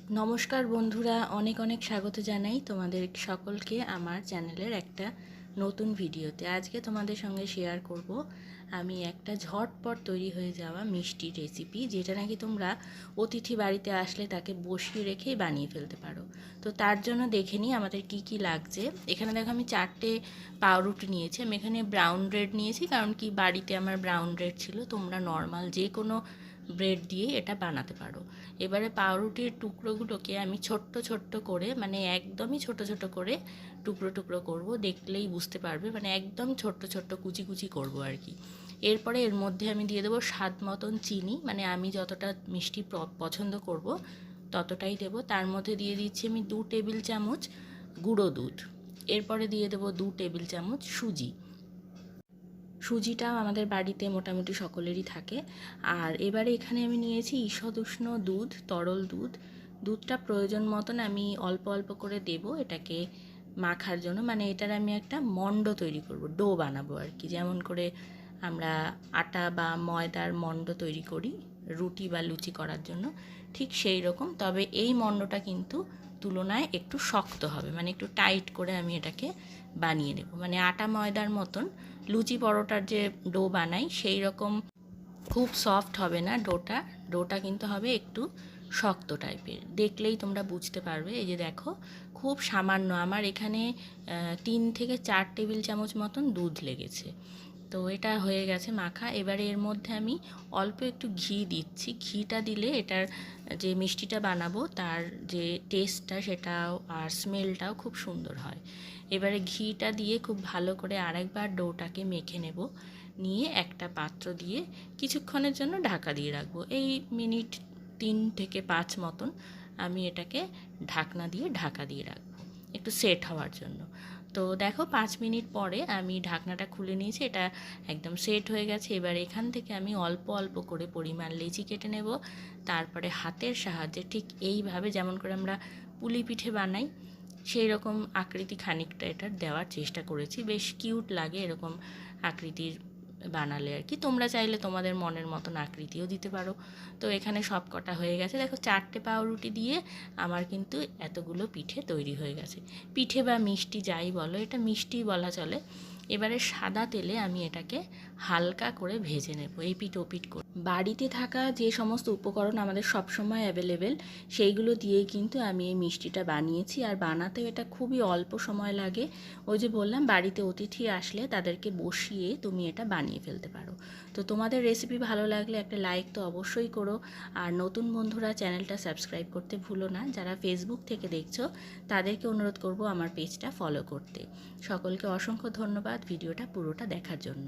নমস্কার বন্ধুরা, অনেক অনেক স্বাগত জানাই তোমাদের সকলকে আমার চ্যানেলের একটা নতুন ভিডিওতে। আজকে তোমাদের সঙ্গে শেয়ার করব আমি একটা ঝটপট তৈরি হয়ে যাওয়া মিষ্টি রেসিপি, যেটা নাকি তোমরা অতিথি বাড়িতে আসলে তাকে বসিয়ে রেখেই বানিয়ে ফেলতে পারো। তো তার জন্য দেখে নিই আমাদের কি কি লাগছে। এখানে দেখো আমি 4টে পাউরুটি নিয়েছি। আমি এখানে ব্রাউন ব্রেড নিয়েছি, কারণ কি বাড়িতে আমার ব্রাউন ব্রেড ছিল। তোমরা নর্মাল যে কোনো ব্রেড দিয়ে এটা বানাতে পারো। এবারে পাউরুটির টুকরোগুলোকে আমি ছোট্ট ছোট্ট করে, মানে একদমই ছোট ছোট করে টুকরো টুকরো করব, দেখলেই বুঝতে পারবে, মানে একদম ছোট্ট ছোট্ট কুচি কুচি করব আর কি। এরপরে এর মধ্যে আমি দিয়ে দেবো স্বাদ মতন চিনি, মানে আমি যতটা মিষ্টি পছন্দ করব ততটাই দেবো। তার মধ্যে দিয়ে দিচ্ছি আমি 2 টেবিল চামচ গুঁড়ো দুধ। এরপরে দিয়ে দেবো 2 টেবিল চামচ সুজি। সুজিটাও আমাদের বাড়িতে মোটামুটি সকলেরই থাকে। আর এবারে এখানে আমি নিয়েছি ঈষৎ উষ্ণ দুধ, তরল দুধ। দুধটা প্রয়োজন মতন আমি অল্প অল্প করে দেব এটাকে মাখার জন্য, মানে এটার আমি একটা মণ্ড তৈরি করব, ডো বানাবো আর কি। যেমন করে আমরা আটা বা ময়দার মণ্ড তৈরি করি রুটি বা লুচি করার জন্য, ঠিক সেই রকম। তবে এই মণ্ডটা কিন্তু তুলনায় একটু শক্ত হবে, মানে একটু টাইট করে আমি এটাকে বানিয়ে নেব। মানে আটা ময়দার মতন লুচি পরোটার যে ডো বানাই সেই রকম খুব সফট হবে না ডোটা। ডোটা কিন্তু হবে একটু শক্ত টাইপের, দেখলেই তোমরা বুঝতে পারবে। এই যে দেখো, খুব সামান্য আমার এখানে 3 থেকে 4 টেবিল চামচ মতন দুধ লেগেছে। তো এটা হয়ে গেছে মাখা। এবারে এর মধ্যে আমি অল্প একটু ঘি দিচ্ছি। ঘিটা দিলে এটার যে মিষ্টিটা বানাবো তার যে টেস্টটা সেটাও আর স্মেলটাও খুব সুন্দর হয়। এবারে ঘিটা দিয়ে খুব ভালো করে আরেকবার ডোটাকে মেখে নেব। নিয়ে একটা পাত্র দিয়ে কিছুক্ষণের জন্য ঢাকা দিয়ে রাখবো। এই মিনিট 3 থেকে 5 মতন আমি এটাকে ঢাকনা দিয়ে ঢাকা দিয়ে রাখবো একটু সেট হওয়ার জন্য। তো দেখো 5 মিনিট পরে আমি ঢাকনাটা খুলে নিয়েছি, এটা একদম সেট হয়ে গেছে। এবার এখান থেকে আমি অল্প অল্প করে পরিমাণ লেচি কেটে নেব। তারপরে হাতের সাহায্যে ঠিক এইভাবে, যেমন করে আমরা পুলি পিঠে বানাই সেই রকম আকৃতি খানিকটা এটার দেওয়ার চেষ্টা করেছি। বেশ কিউট লাগে এরকম আকৃতির বানালে আর কি। তোমরা চাইলে তোমাদের মনের মতন আকৃতিও দিতে পারো। তো এখানে সব কটা হয়ে গেছে। দেখো 4টে পাউরুটি দিয়ে আমার কিন্তু এতগুলো পিঠে তৈরি হয়ে গেছে। পিঠে বা মিষ্টি যাই বলো, এটা মিষ্টি বলা চলে। এবারে সাদা তেলে আমি এটাকে হালকা করে ভেজে নেব, এপিট ওপিট করে। বাড়িতে থাকা যে সমস্ত উপকরণ আমাদের সবসময় অ্যাভেলেবেল, সেইগুলো দিয়েই কিন্তু আমি এই মিষ্টিটা বানিয়েছি। আর বানাতেও এটা খুবই অল্প সময় লাগে। ওই যে বললাম, বাড়িতে অতিথি আসলে তাদেরকে বসিয়ে তুমি এটা বানিয়ে ফেলতে পারো। তো তোমাদের রেসিপি ভালো লাগলে একটা লাইক তো অবশ্যই করো। আর নতুন বন্ধুরা চ্যানেলটা সাবস্ক্রাইব করতে ভুলো না। যারা ফেসবুক থেকে দেখছো তাদেরকে অনুরোধ করব আমার পেজটা ফলো করতে। সকলকে অসংখ্য ধন্যবাদ ভিডিওটা পুরোটা দেখার জন্য।